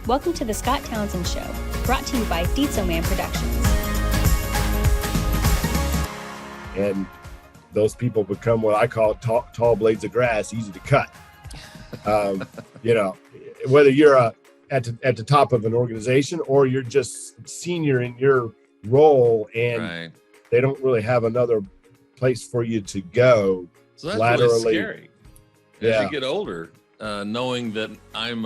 Welcome to the Scott Townsend Show, brought to you by Dietzo Man Productions. And those people become what I call tall blades of grass, easy to cut. Whether you're at the top of an organization or you're just senior in your role and they don't really have another place for you to go. So that's laterally. Really scary. As you get older, knowing that I'm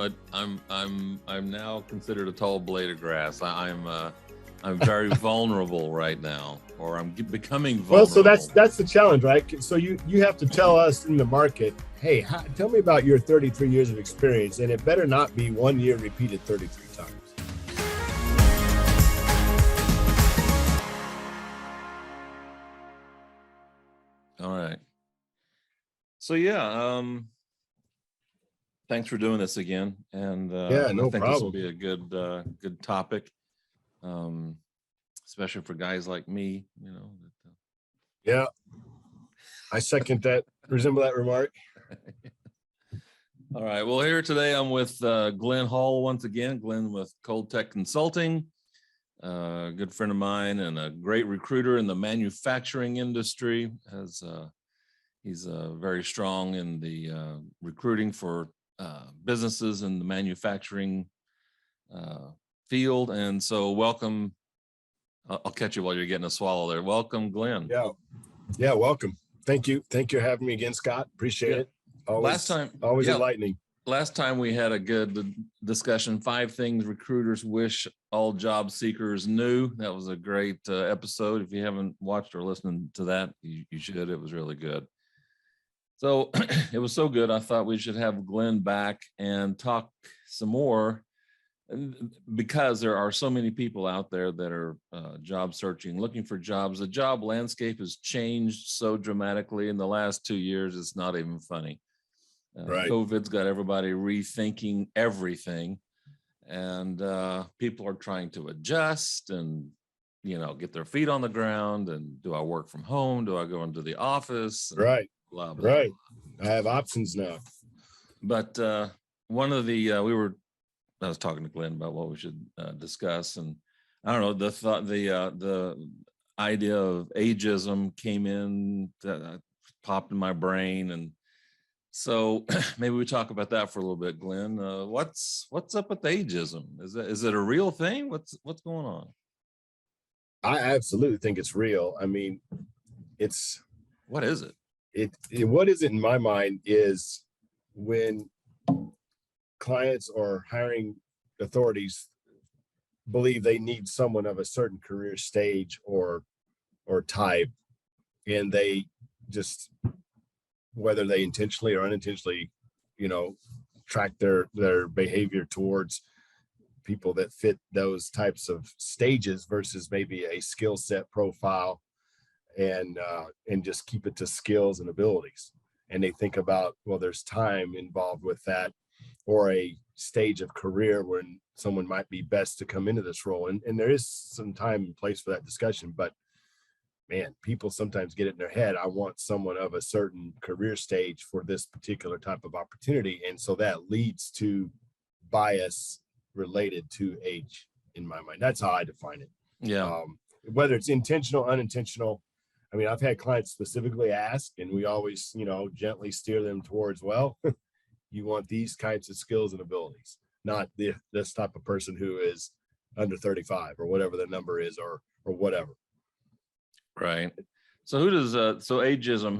now considered a tall blade of grass. I'm very vulnerable right now, or I'm becoming vulnerable. Well, so that's the challenge, right? So you have to tell us in the market, hey, tell me about your 33 years of experience, and it better not be 1 year repeated 33 times. All right. So thanks for doing this again, and no I think problem. This will be a good topic, especially for guys like me. Yeah, I second that. Resemble that remark. All right. Well, here today I'm with Glen Hall once again. Glen with Coltec Consulting, a good friend of mine and a great recruiter in the manufacturing industry. He's very strong in the recruiting for businesses in the manufacturing field. And so welcome. I'll catch you while you're getting a swallow there. Welcome, Glen. Yeah, welcome. Thank you for having me again, Scott. Appreciate it. Always enlightening. Last time we had a good discussion, 5 things recruiters wish all job seekers knew. That was a great episode. If you haven't watched or listened to that, you should. It was really good. So it was so good, I thought we should have Glen back and talk some more, because there are so many people out there that are job searching, looking for jobs. The job landscape has changed so dramatically in the last 2 years, it's not even funny. COVID's got everybody rethinking everything, and people are trying to adjust and, get their feet on the ground. And do I work from home? Do I go into the office? Right. Blah, blah, right. Blah. I have options now. But one of the, I was talking to Glen about what we should discuss, and I don't know, the idea of ageism came in, popped in my brain, and so maybe we talk about that for a little bit, Glen. What's up with ageism? Is it a real thing? What's going on? I absolutely think it's real. I mean, what is it? What is it in my mind is when clients or hiring authorities believe they need someone of a certain career stage or type, and they just, whether they intentionally or unintentionally, track their behavior towards people that fit those types of stages versus maybe a skill set profile, and just keep it to skills and abilities. And they think about, well, there's time involved with that, or a stage of career when someone might be best to come into this role. And there is some time and place for that discussion, but man, people sometimes get it in their head. I want someone of a certain career stage for this particular type of opportunity. And so that leads to bias related to age in my mind. That's how I define it. Yeah. Whether it's intentional, unintentional. I mean, I've had clients specifically ask, and we always, gently steer them towards, well, you want these kinds of skills and abilities, not this type of person who is under 35 or whatever the number is, or whatever. Right. So ageism,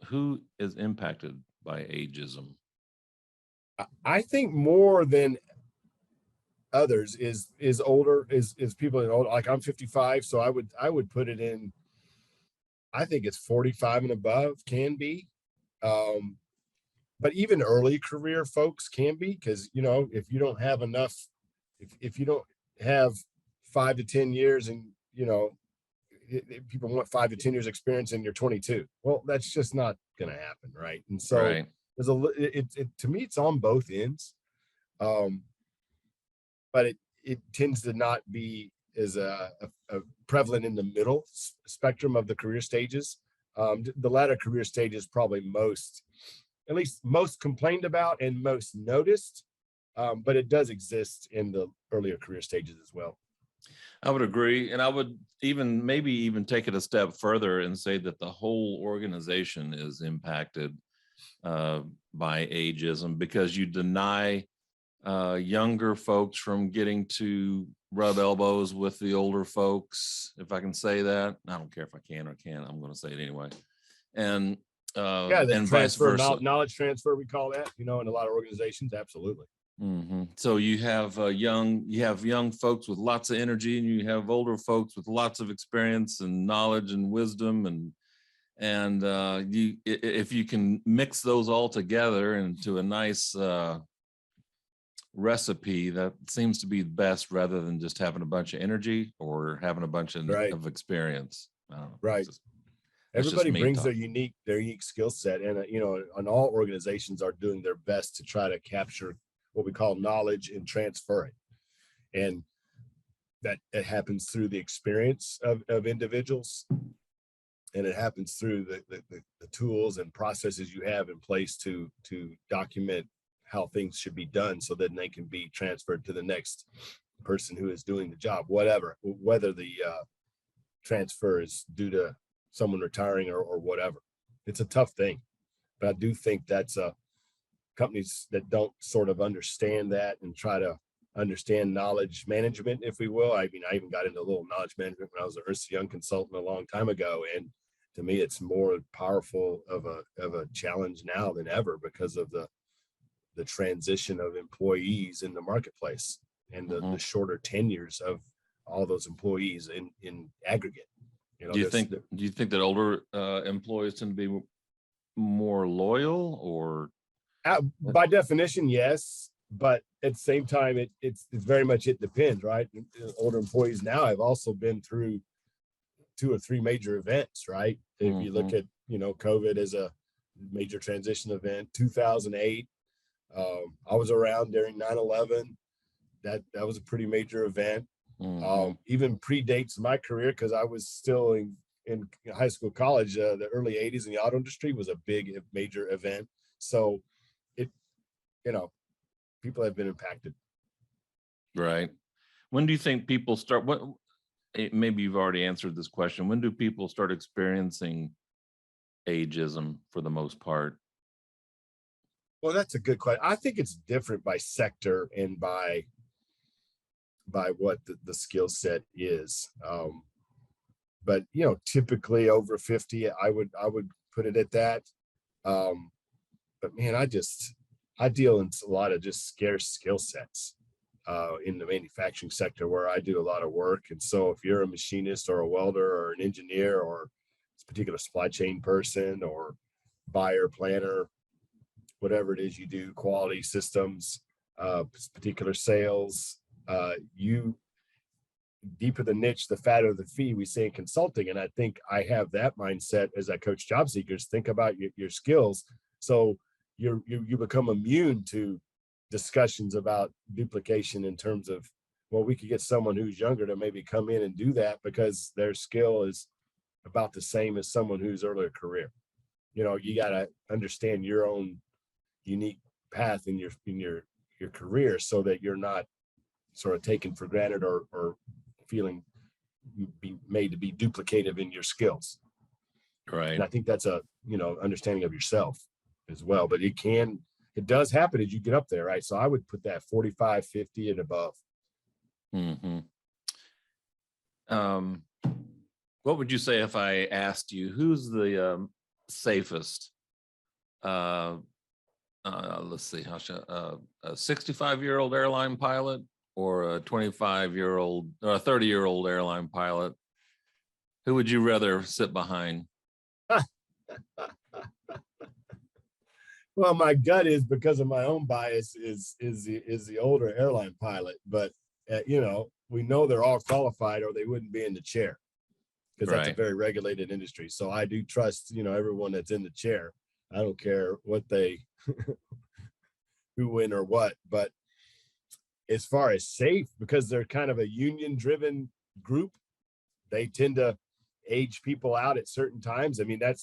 who is impacted by ageism? I think more than others is older, is people in old, like I'm 55. So I would put it in, I think it's 45 and above can be. But even early career folks can be, because, if you don't have enough, if you don't have 5 to 10 years and, people want 5 to 10 years experience and you're 22. Well, that's just not going to happen. Right. And so there's to me, it's on both ends. But it tends to not be as a prevalent in the middle spectrum of the career stages. The latter career stage is probably most complained about and most noticed. But it does exist in the earlier career stages as well. I would agree. And I would maybe even take it a step further and say that the whole organization is impacted by ageism, because you deny younger folks from getting to rub elbows with the older folks, if I can say that. I don't care if I can or can't, I'm going to say it anyway. And vice versa. Knowledge transfer, we call that, in a lot of organizations. Absolutely. So you have young folks with lots of energy, and you have older folks with lots of experience and knowledge and wisdom, and if you can mix those all together into a nice recipe, that seems to be best, rather than just having a bunch of energy or having a bunch of experience. I don't know. Right. Everybody brings their unique skill set, and and all organizations are doing their best to try to capture what we call knowledge and transfer it, and that it happens through the experience of individuals, and it happens through the tools and processes you have in place to document how things should be done, so that they can be transferred to the next person who is doing the job, whether the transfer is due to someone retiring or whatever. It's a tough thing, but I do think that's companies that don't sort of understand that and try to understand knowledge management, if we will. I mean, I even got into a little knowledge management when I was an Ernst & Young consultant a long time ago, and to me, it's more powerful of a challenge now than ever, because of the transition of employees in the marketplace, and the shorter tenures of all those employees in aggregate. Do you think that older employees tend to be more loyal, or? By definition, yes, but at the same time, it's very much, it depends, right? Older employees now have also been through 2 or 3 major events, right? If you look at COVID as a major transition event, 2008. I was around during 9/11. That was a pretty major event. Even predates my career, because I was still in high school, college. The early 80s in the auto industry was a big major event. So people have been impacted. Right. When do you think people start? Maybe you've already answered this question. When do people start experiencing ageism for the most part? Well, that's a good question. I think it's different by sector and by what the skill set is. But typically over 50, I would put it at that. But man, I deal in a lot of just scarce skill sets in the manufacturing sector, where I do a lot of work. And so if you're a machinist or a welder or an engineer or a particular supply chain person or buyer, planner, whatever it is you do, quality systems, particular sales, you deeper the niche, the fatter the fee, we say in consulting. And I think I have that mindset as I coach job seekers. Think about your skills. So you become immune to discussions about duplication, in terms of, well, we could get someone who's younger to maybe come in and do that because their skill is about the same as someone who's earlier career. You got to understand your own unique path in your career, so that you're not sort of taken for granted or feeling made to be duplicative in your skills. Right. And I think that's a understanding of yourself as well. But it does happen as you get up there, right? So I would put that 45, 50 and above. What would you say if I asked you, who's the safest? Let's see, a 65-year-old airline pilot, or a 25-year-old or a 30-year-old airline pilot? Who would you rather sit behind? Well, my gut is, because of my own bias, is the older airline pilot. But we know they're all qualified, or they wouldn't be in the chair, because that's a very regulated industry. So I do trust everyone that's in the chair. I don't care what they who win or what. But as far as safe, because they're kind of a union driven group, they tend to age people out at certain times. I mean, I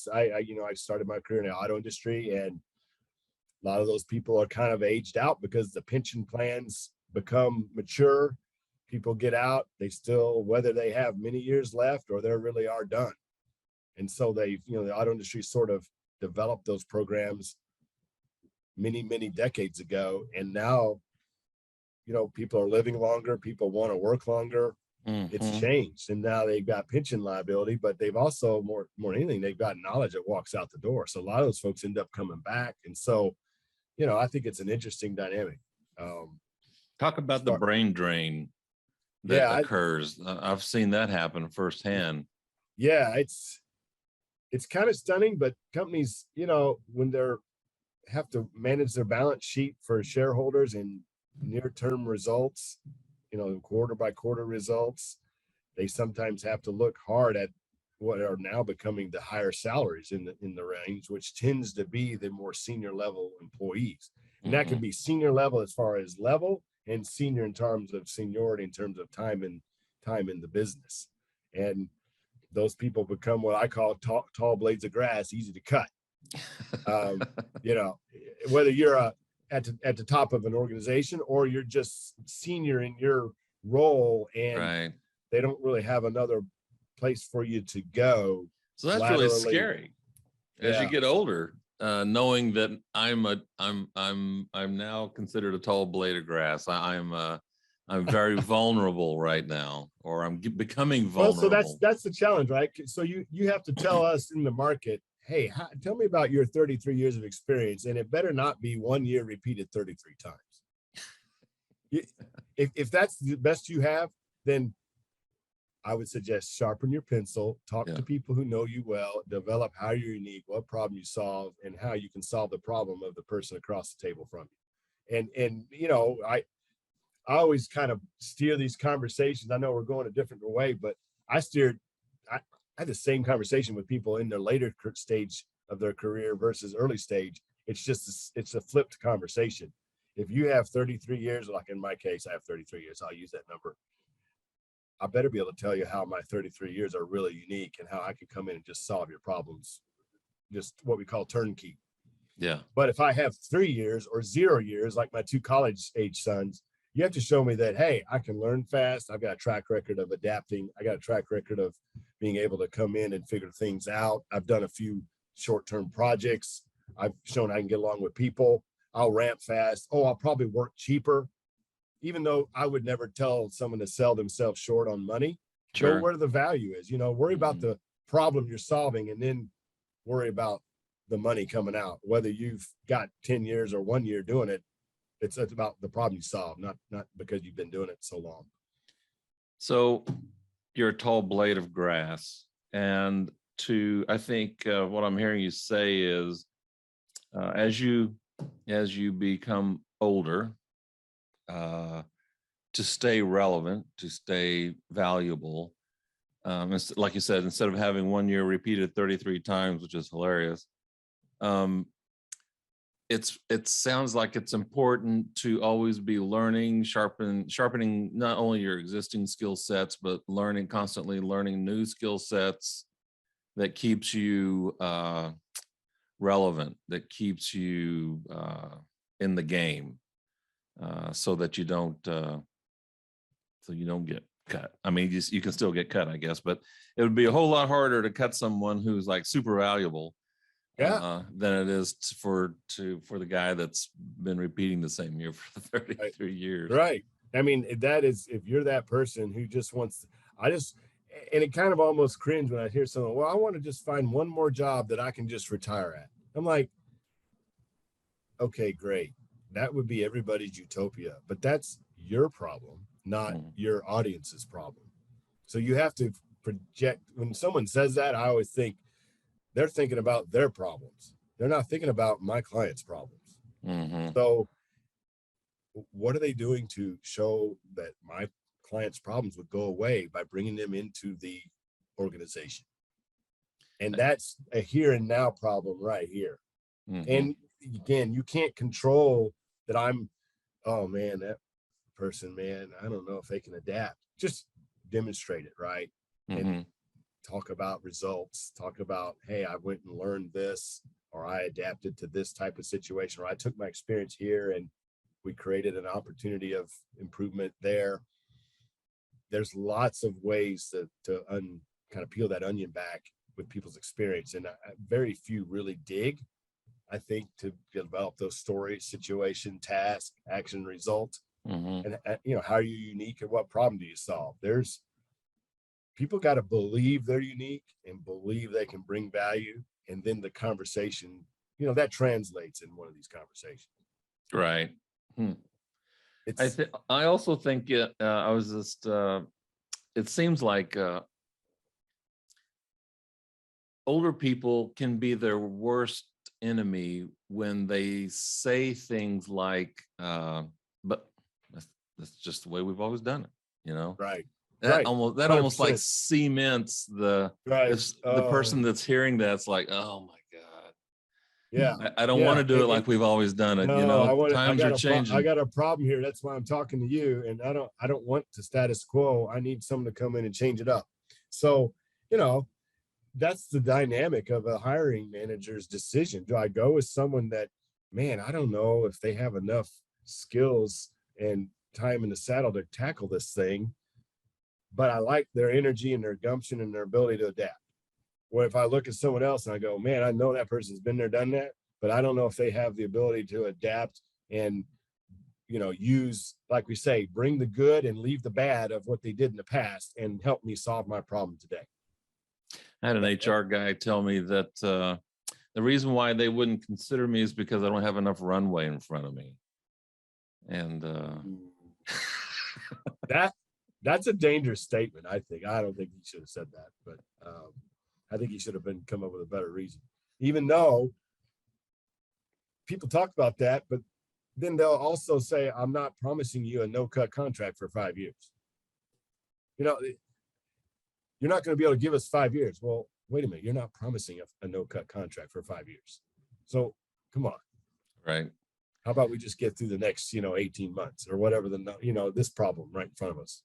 started my career in the auto industry, and A lot of those people are kind of aged out because the pension plans become mature. People get out, they still, whether they have many years left or they really are done. And so they, the auto industry sort of developed those programs many, many decades ago. And now, people are living longer, people want to work longer. It's changed. And now they've got pension liability, but they've also more than anything, they've got knowledge that walks out the door. So a lot of those folks end up coming back. And so, I think it's an interesting dynamic. Talk about the brain drain that occurs. I've seen that happen firsthand. Yeah, it's kind of stunning, but companies, when they're have to manage their balance sheet for shareholders and near-term results, quarter by quarter results, they sometimes have to look hard at what are now becoming the higher salaries in the range, which tends to be the more senior level employees. And that can be senior level as far as level, and senior in terms of seniority, in terms of time in the business. And those people become what I call tall blades of grass, easy to cut. Whether you're at the top of an organization or you're just senior in your role, and they don't really have another place for you to go. So that's really scary as you get older, knowing that I'm now considered a tall blade of grass. I'm very vulnerable right now, or I'm becoming vulnerable. Well, so that's the challenge, right? So you have to tell us in the market, hey, tell me about your 33 years of experience, and it better not be 1 year repeated 33 times. If that's the best you have, then I would suggest sharpen your pencil, talk to people who know you well, develop how you're unique, what problem you solve, and how you can solve the problem of the person across the table from you. And I always kind of steer these conversations. I know we're going a different way, but I had the same conversation with people in their later stage of their career versus early stage. It's a flipped conversation. If you have 33 years, like in my case, I have 33 years, I'll use that number. I better be able to tell you how my 33 years are really unique and how I can come in and just solve your problems, just what we call turnkey. Yeah. But if I have 3 years or 0 years, like my 2 college age sons, you have to show me that, hey, I can learn fast. I've got a track record of adapting. I got a track record of being able to come in and figure things out. I've done a few short-term projects. I've shown I can get along with people. I'll ramp fast. Oh, I'll probably work cheaper. Even though I would never tell someone to sell themselves short on money, go where the value is, worry about the problem you're solving, and then worry about the money coming out. Whether you've got 10 years or 1 year doing it, it's about the problem you solve, not because you've been doing it so long. So you're a tall blade of grass. And I think what I'm hearing you say is as you become older, to stay relevant, to stay valuable, like you said, instead of having 1 year repeated 33 times, which is hilarious, it sounds like it's important to always be learning, sharpening not only your existing skill sets, but constantly learning new skill sets that keeps you relevant, that keeps you in the game. So that you don't get cut. I mean, you can still get cut, I guess, but it would be a whole lot harder to cut someone who's like super valuable than it is for the guy that's been repeating the same year for 33 years. Right. I mean, that is, if you're that person who just wants, and it kind of almost cringe when I hear someone, well, I want to just find one more job that I can just retire at. I'm like, okay, great. That would be everybody's utopia, but that's your problem, not your audience's problem. So you have to project. When someone says that, I always think they're thinking about their problems. They're not thinking about my client's problems. So what are they doing to show that my client's problems would go away by bringing them into the organization? And that's a here and now problem right here. And again, you can't control that oh man, that person, man, I don't know if they can adapt. Just demonstrate it, right? And talk about results, talk about, hey, I went and learned this, or I adapted to this type of situation, or I took my experience here and we created an opportunity of improvement there. There's lots of ways to kind of peel that onion back with people's experience, and very few really dig, I think, to develop those stories: situation, task, action, result. And how are you unique, and what problem do you solve? There's people got to believe they're unique and believe they can bring value, and then the conversation, that translates in one of these conversations. Right. I also think it seems like older people can be their worst enemy when they say things like, but that's just the way we've always done it, Right. That right. almost like cements the person that's hearing that's like, oh my God. Yeah. I don't want to do it like we've always done it. No, times are changing. I got a problem here. That's why I'm talking to you. And I don't want the status quo. I need someone to come in and change it up. So, that's the dynamic of a hiring manager's decision. Do I go with someone that, man, I don't know if they have enough skills and time in the saddle to tackle this thing, but I like their energy and their gumption and their ability to adapt? Or if I look at someone else and I go, man, I know that person's been there, done that, but I don't know if they have the ability to adapt and, use, like we say, bring the good and leave the bad of what they did in the past and help me solve my problem today. I had an HR guy tell me that the reason why they wouldn't consider me is because I don't have enough runway in front of me. And that's a dangerous statement, I think. I don't think he should have said that, but I think he should have come up with a better reason. Even though people talk about that, but then they'll also say, I'm not promising you a no-cut contract for 5 years. You're not going to be able to give us 5 years. Well, wait a minute. You're not promising a no-cut contract for 5 years. So come on. Right. How about we just get through the next, 18 months or whatever this problem right in front of us.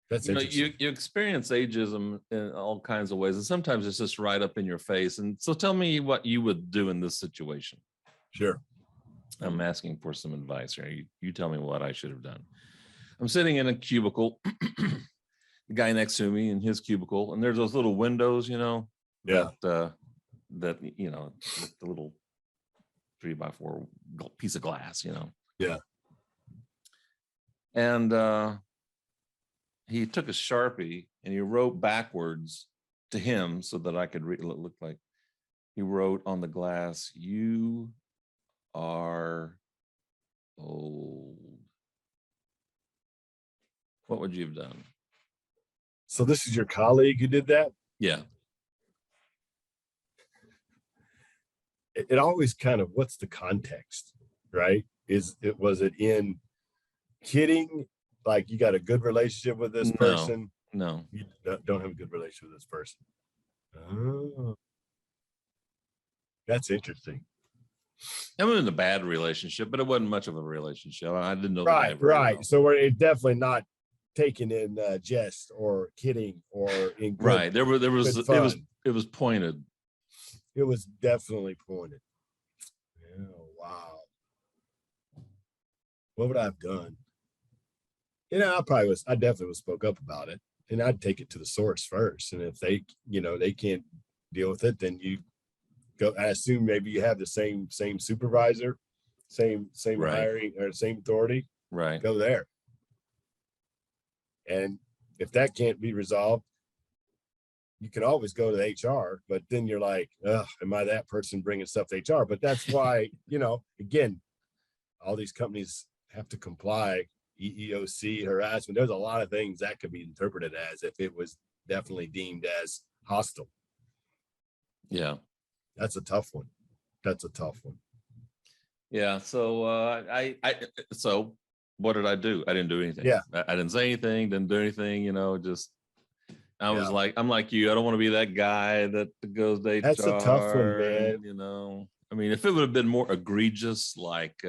That's interesting. You experience ageism in all kinds of ways, and sometimes it's just right up in your face. And so tell me what you would do in this situation. Sure. I'm asking for some advice here. You tell me what I should have done. I'm sitting in a cubicle, the guy next to me in his cubicle, and there's those little windows, Yeah. that with the little 3x4 piece of glass, Yeah. And he took a Sharpie and he wrote backwards to him so that I could read. It looked like he wrote on the glass, "You are old." What would you have done? So this is your colleague who did that? Yeah. It always kind of, what's the context, right? Was it in kidding? Like, you got a good relationship with this person? No. You don't have a good relationship with this person. Oh, that's interesting. I was in a bad relationship, but it wasn't much of a relationship. I didn't know. Right. Well. So it's definitely not taken in jest or kidding or in good, right. There was it was pointed. It was definitely pointed. Oh, wow. What would I have done? I definitely would spoke up about it, and I'd take it to the source first. And if they can't deal with it, then you go. I assume maybe you have the same supervisor, same Right. hiring or same authority. Right. Go there. And if that can't be resolved, you can always go to HR, but then you're like, ugh, am I that person bringing stuff to HR? But that's why, again, all these companies have to comply. EEOC, harassment, there's a lot of things that could be interpreted as if it was definitely deemed as hostile. Yeah. That's a tough one. Yeah. So so what did I do? I didn't do anything. Yeah. I didn't say anything, didn't do anything, just I was Yeah. like, I'm like you. I don't want to be that guy that goes to HR. That's a tough one, man. I mean, if it would have been more egregious, like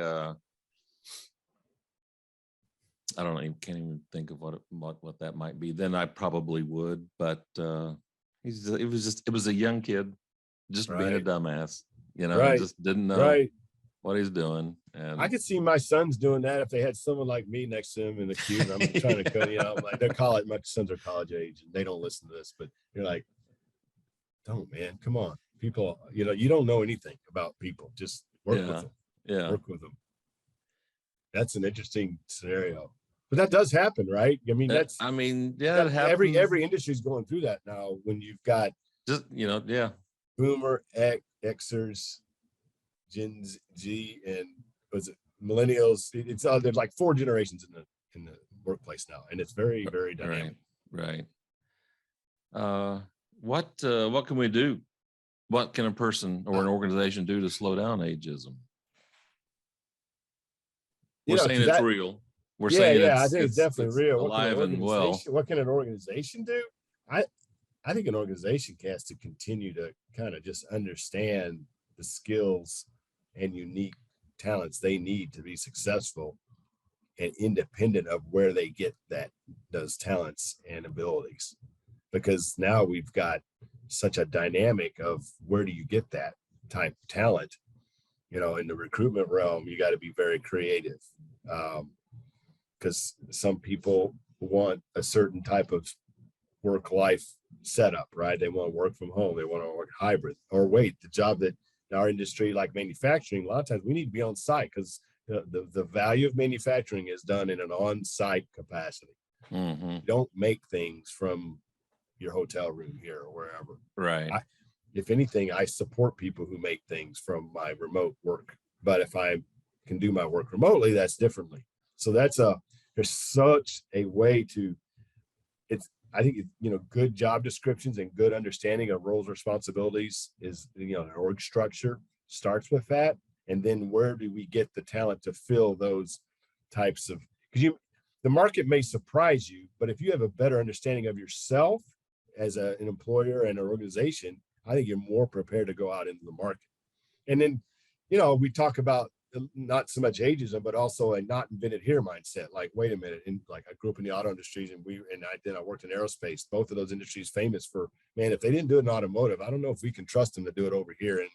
I don't know, can't even think of what that might be. Then I probably would, but it was a young kid just being a Right. dumbass, Right. just didn't know Right. what he's doing. I And could see my sons doing that if they had someone like me next to them in the queue. And I'm trying to go, like they're college, my sons are college age and they don't listen to this, but you're like, don't, man, come on. People, you don't know anything about people. Just work with them. yeah, Work with them. That's an interesting scenario. But that does happen, right? I mean, it happens. every industry is going through that now when you've got just, boomer, Xers, Gen Z, and was it millennials? It's there's like 4 generations in the workplace now, and it's very, very dynamic. Right. What can we do? What can a person or an organization do to slow down ageism? We're saying it's real. We're saying I think it's definitely real. Alive and well. What can an organization do? I think an organization has to continue to kind of just understand the skills and unique talents they need to be successful, and independent of where they get those talents and abilities. Because now we've got such a dynamic of where do you get that type of talent? In the recruitment realm, you got to be very creative, because some people want a certain type of work-life setup, right? They want to work from home. They want to work hybrid. Or wait, the job that in our industry, like manufacturing, a lot of times we need to be on site because the value of manufacturing is done in an on-site capacity. Mm-hmm. You don't make things from your hotel room here or wherever. Right. If anything, I support people who make things from my remote work. But if I can do my work remotely, that's differently. So there's such a way to, I think, good job descriptions and good understanding of roles, responsibilities is, an org structure starts with that. And then where do we get the talent to fill those types of, because the market may surprise you, but if you have a better understanding of yourself as an employer and an organization, I think you're more prepared to go out into the market. And then, we talk about not so much ageism, but also a not invented here mindset. Like, wait a minute. And like, I grew up in the auto industries, and I worked in aerospace. Both of those industries famous for, man, if they didn't do it in automotive, I don't know if we can trust them to do it over here and,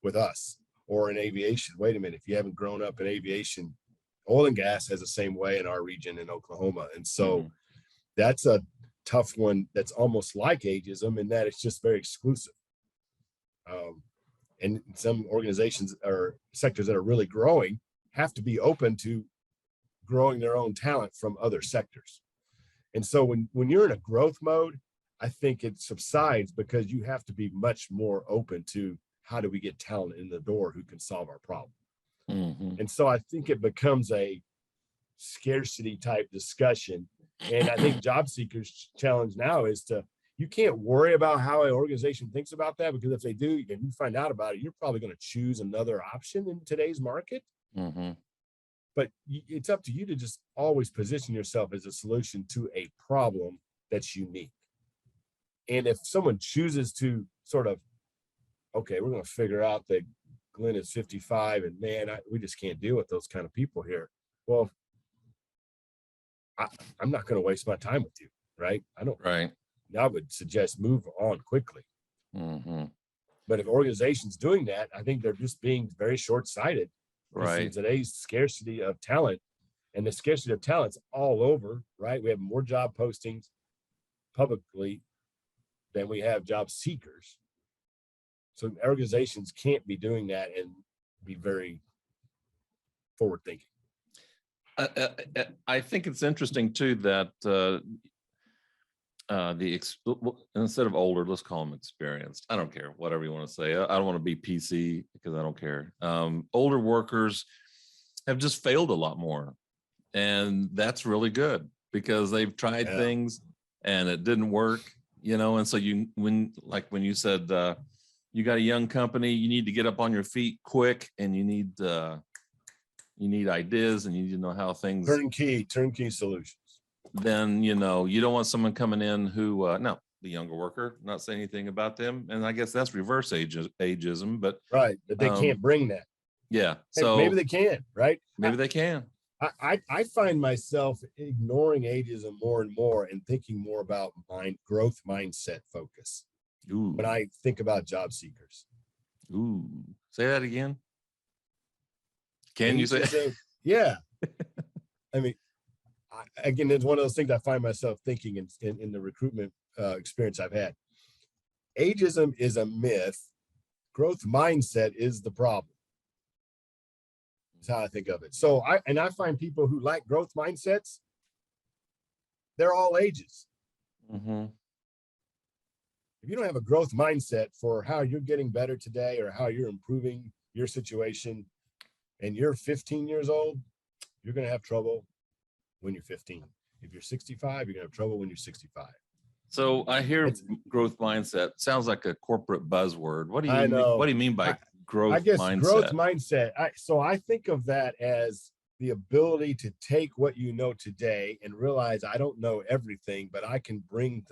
with us, or in aviation. Wait a minute. If you haven't grown up in aviation, oil and gas has the same way in our region in Oklahoma. And so that's a tough one. That's almost like ageism in that it's just very exclusive. And some organizations or sectors that are really growing have to be open to growing their own talent from other sectors. And so when you're in a growth mode, I think it subsides because you have to be much more open to how do we get talent in the door who can solve our problem. Mm-hmm. And so I think it becomes a scarcity type discussion. And I think job seekers' challenge now is you can't worry about how an organization thinks about that, because if they do, and you find out about it, you're probably going to choose another option in today's market. Mm-hmm. But it's up to you to just always position yourself as a solution to a problem that's unique. And if someone chooses to sort of, okay, we're going to figure out that Glenn is 55 and man, we just can't deal with those kind of people here. Well, I'm not going to waste my time with you, right? I would suggest move on quickly. Mm-hmm. But if organizations doing that, I think they're just being very short-sighted. Right. In today's scarcity of talent, and the scarcity of talent's all over, right? We have more job postings publicly than we have job seekers. So organizations can't be doing that and be very forward-thinking. I think it's interesting too that instead of older, let's call them experienced. I don't care, whatever you want to say. I don't want to be PC because I don't care. Older workers have just failed a lot more, and that's really good because they've tried things and it didn't work, And so when you said you got a young company, you need to get up on your feet quick, and you need ideas, and you need to know how things turnkey solutions. Then you don't want someone coming in who the younger worker, not saying anything about them, and I guess that's reverse ageism, but right, but they can't bring that. Yeah, so maybe they can, right? Maybe they can. I find myself ignoring ageism more and more and thinking more about growth mindset focus Ooh, when I think about job seekers. ooh. Say that again. Can you say? Ageism, yeah. I mean, again, it's one of those things I find myself thinking in the recruitment experience I've had. Ageism is a myth. Growth mindset is the problem. That's how I think of it. So I find people who lack growth mindsets, they're all ages. Mm-hmm. If you don't have a growth mindset for how you're getting better today or how you're improving your situation, and you're 15 years old, you're going to have trouble when you're 15. If you're 65, you're going to have trouble when you're 65. So I hear growth mindset. Sounds like a corporate buzzword. What do you I mean? know. What do you mean by growth I guess mindset? growth mindset. So I think of that as the ability to take what you know today and realize I don't know everything, but I can bring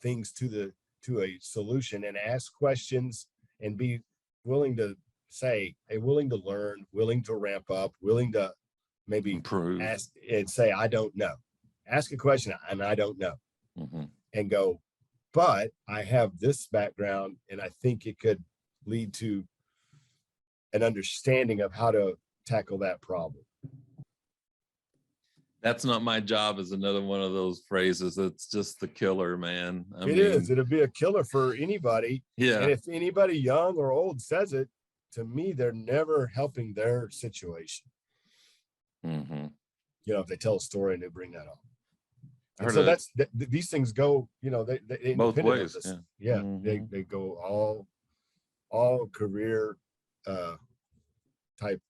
things to a solution and ask questions and be willing to say, hey, willing to learn, willing to ramp up, willing to maybe Improve. ask and say, I don't know. Ask a question and I don't know. Mm-hmm. And go, but I have this background and I think it could lead to an understanding of how to tackle that problem. That's not my job is another one of those phrases. It's just the killer, man. I mean, It'll be a killer for anybody. Yeah. And if anybody young or old says it, to me, they're never helping their situation. Mm-hmm. You know, if they tell a story and they bring that up. And so these things go, you know, they both ways. Yeah. Mm-hmm. They go all career type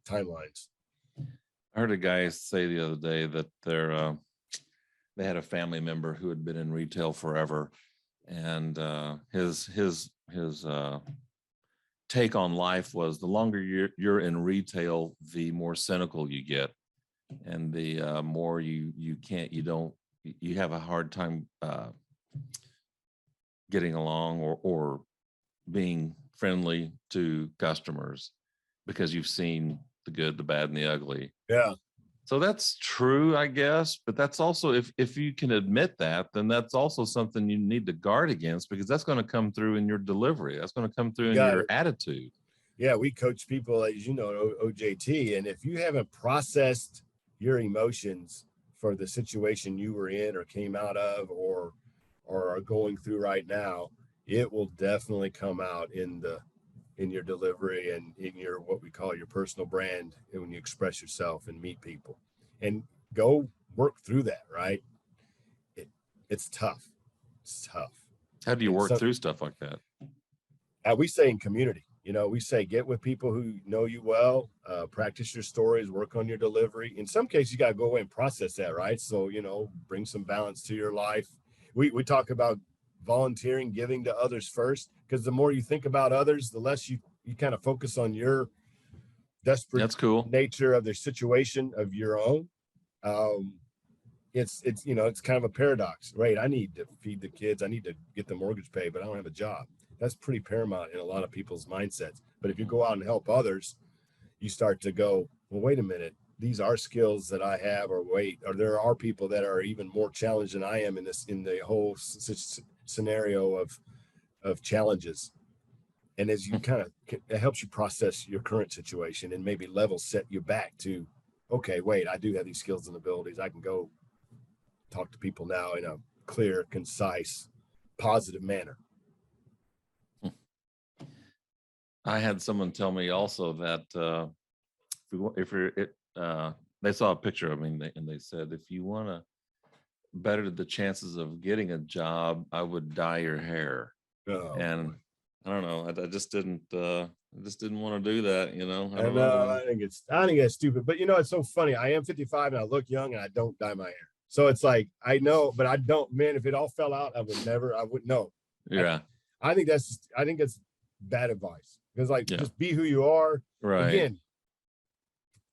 timelines. I heard a guy say the other day that they had a family member who had been in retail forever, and his take on life was the longer you're in retail, the more cynical you get, and the more you have a hard time getting along or being friendly to customers because you've seen the good, the bad, and the ugly. Yeah. So that's true, I guess, but that's also, if you can admit that, then that's also something you need to guard against, because that's going to come through in your delivery. That's going to come through in your attitude. Yeah, we coach people, as you know, OJT, and if you haven't processed your emotions for the situation you were in or came out of or are going through right now, it will definitely come out in your delivery and in your what we call your personal brand, and when you express yourself and meet people and go work through that, right? It's tough. How do you work through stuff like that? We say in community, you know, we say get with people who know you well, practice your stories, work on your delivery. In some cases, you got to go away and process that, right? So, you know, bring some balance to your life. We talk about volunteering, giving to others first, because the more you think about others, the less you kind of focus on your desperate nature of their situation of your own. It's you know, it's kind of a paradox, right? I need to feed the kids, I need to get the mortgage paid, but I don't have a job. That's pretty paramount in a lot of people's mindsets. But if you go out and help others, you start to go, well, wait a minute, these are skills that I have, or there are people that are even more challenged than I am in the whole scenario of challenges. And as you kind of, it helps you process your current situation and maybe level set you back to, okay, wait, I do have these skills and abilities. I can go talk to people now in a clear, concise, positive manner. I had someone tell me also that they saw a picture of me and they said, if you want to better the chances of getting a job, I would dye your hair. And I don't know, I just didn't want to do that, you know. I think it's stupid, but you know, it's so funny. I am 55 and I look young and I don't dye my hair. So it's like, I know, but I don't, man, if it all fell out, I wouldn't know. Yeah. I think it's bad advice, because just be who you are. Right. Again,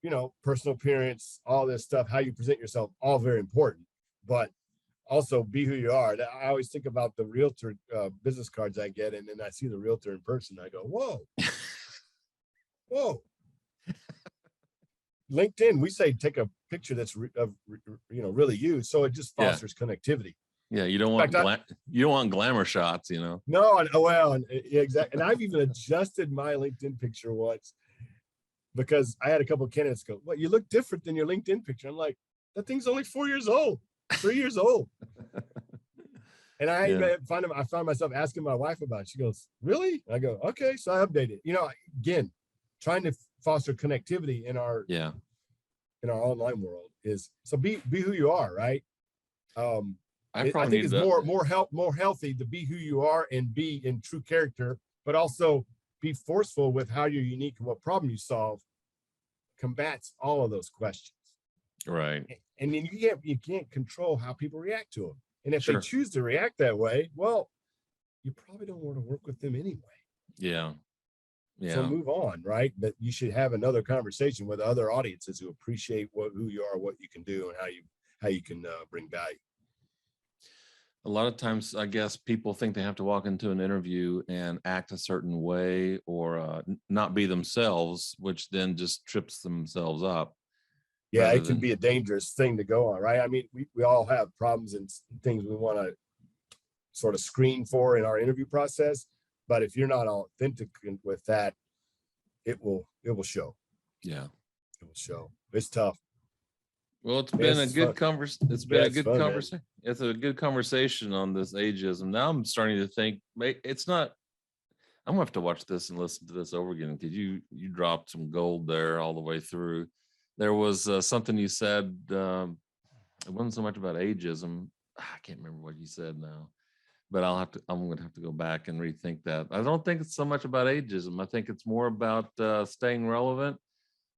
you know, personal appearance, all this stuff, how you present yourself, all very important, but also be who you are. I always think about the realtor business cards I get, and then I see the realtor in person. I go, whoa, whoa. LinkedIn, we say take a picture that's really you, so it just fosters connectivity. Yeah, you don't want you don't want glamour shots, you know. No, yeah, exactly. And I've even adjusted my LinkedIn picture once because I had a couple of candidates go, "Well, you look different than your LinkedIn picture." I'm like, "That thing's only 4 years old, 3 years old." And I found myself asking my wife about it. She goes, "Really?" I go, "Okay." So I updated. Again, trying to foster connectivity in our online world is so be who you are, right? I think it's more healthy to be who you are and be in true character, but also be forceful with how you're unique and what problem you solve combats all of those questions. Right. And then you can't control how people react to them. And if Sure. they choose to react that way, well, you probably don't want to work with them anyway. Yeah. Yeah. So move on, right? But you should have another conversation with other audiences who appreciate who you are, what you can do, and how you can bring value. A lot of times, I guess people think they have to walk into an interview and act a certain way or not be themselves, which then just trips themselves up. Yeah, it can be a dangerous thing to go on, right? I mean, we all have problems and things we want to sort of screen for in our interview process. But if you're not authentic with that, it will show. Yeah, it will show. It's tough. Well, it's been a good conversation. It's been a good conversation. Man. It's a good conversation on this ageism. Now I'm starting to think it's not. I'm gonna have to watch this and listen to this over again because you dropped some gold there all the way through. There was something you said. It wasn't so much about ageism. I can't remember what you said now, but I'm gonna have to go back and rethink that. I don't think it's so much about ageism. I think it's more about staying relevant.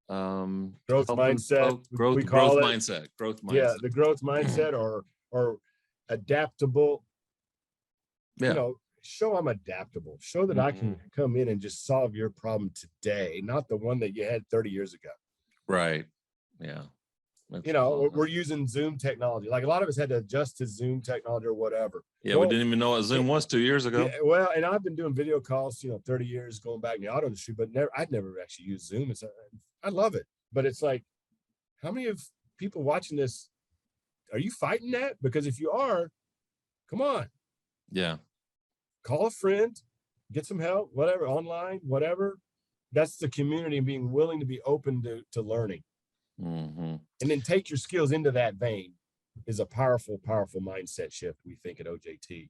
Growth mindset. Growth mindset. Yeah, the growth mindset or adaptable. Yeah. Show I'm adaptable. Show that I can come in and just solve your problem today, not the one that you had 30 years ago. Right. Yeah. We're using Zoom technology. Like a lot of us had to adjust to Zoom technology or whatever. Yeah, we didn't even know what Zoom was 2 years ago. Yeah, well, and I've been doing video calls, 30 years going back in the auto industry, but I'd never actually used Zoom. I love it, but it's like, how many of people watching this, are you fighting that? Because if you are, come on. Yeah. Call a friend, get some help, whatever, online, whatever. That's the community and being willing to be open to learning. And then take your skills into that vein is a powerful, powerful mindset shift, we think, at OJT.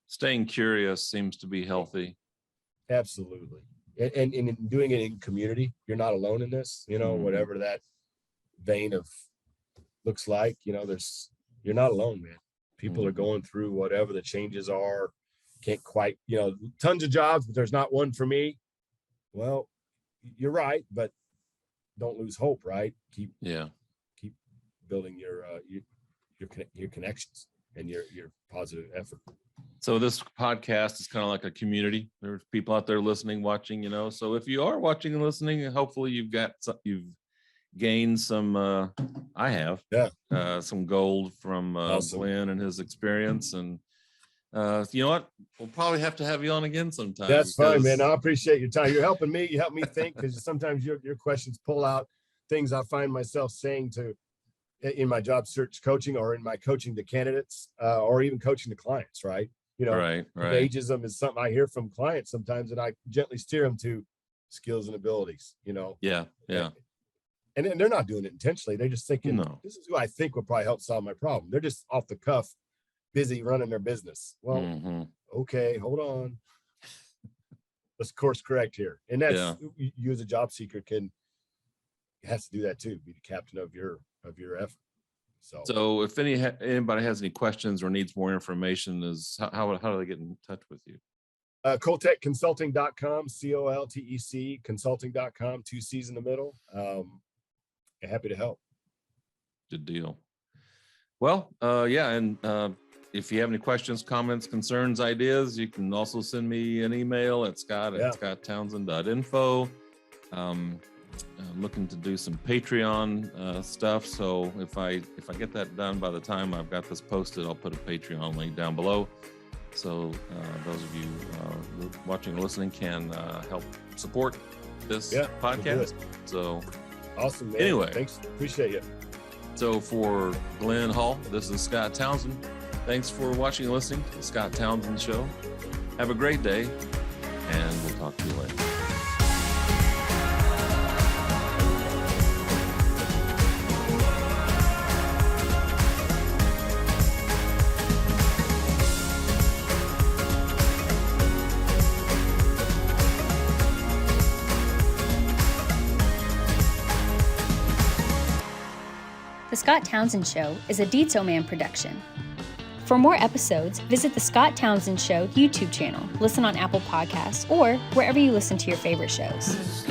Staying curious seems to be healthy. Absolutely. And in doing it in community, you're not alone in this, whatever that vein of looks like, you're not alone, man. People are going through whatever the changes are. Can't quite, tons of jobs, but there's not one for me. Well, you're right, but don't lose hope, right? Keep building your connections and your positive effort. So this podcast is kind of like a community. There's people out there listening, watching, so if you are watching and listening, hopefully you've gained some, I have some gold from awesome. Glenn and his experience. And you know what? We'll probably have to have you on again sometime. That's fine, man. I appreciate your time. You're helping me. You help me think, because sometimes your questions pull out things I find myself saying in my job search coaching or in my coaching to candidates or even coaching to clients, right? Right. Ageism is something I hear from clients sometimes, and I gently steer them to skills and abilities, Yeah. And they're not doing it intentionally. They're just thinking, this is who I think will probably help solve my problem. They're just off the cuff, busy running their business. Well, okay, hold on. Let's course correct here. And that's you as a job seeker has to do that too. Be the captain of your effort. So if anybody has any questions or needs more information, how do they get in touch with you? ColtecConsulting.com, COLTEC consulting.com, 2 C's in the middle. Happy to help. Good deal. Well, and if you have any questions, comments, concerns, ideas, you can also send me an email at scott@scotttownsend.info. I'm looking to do some Patreon stuff, so if I get that done by the time I've got this posted, I'll put a Patreon link down below, so those of you watching or listening can help support this podcast. So Awesome, man. Anyway. Thanks. Appreciate it. So for Glen Hall, this is Scott Townsend. Thanks for watching and listening to the Scott Townsend Show. Have a great day, and we'll talk to you later. The Scott Townsend Show is a Deetso Man production. For more episodes, visit the Scott Townsend Show YouTube channel, listen on Apple Podcasts, or wherever you listen to your favorite shows.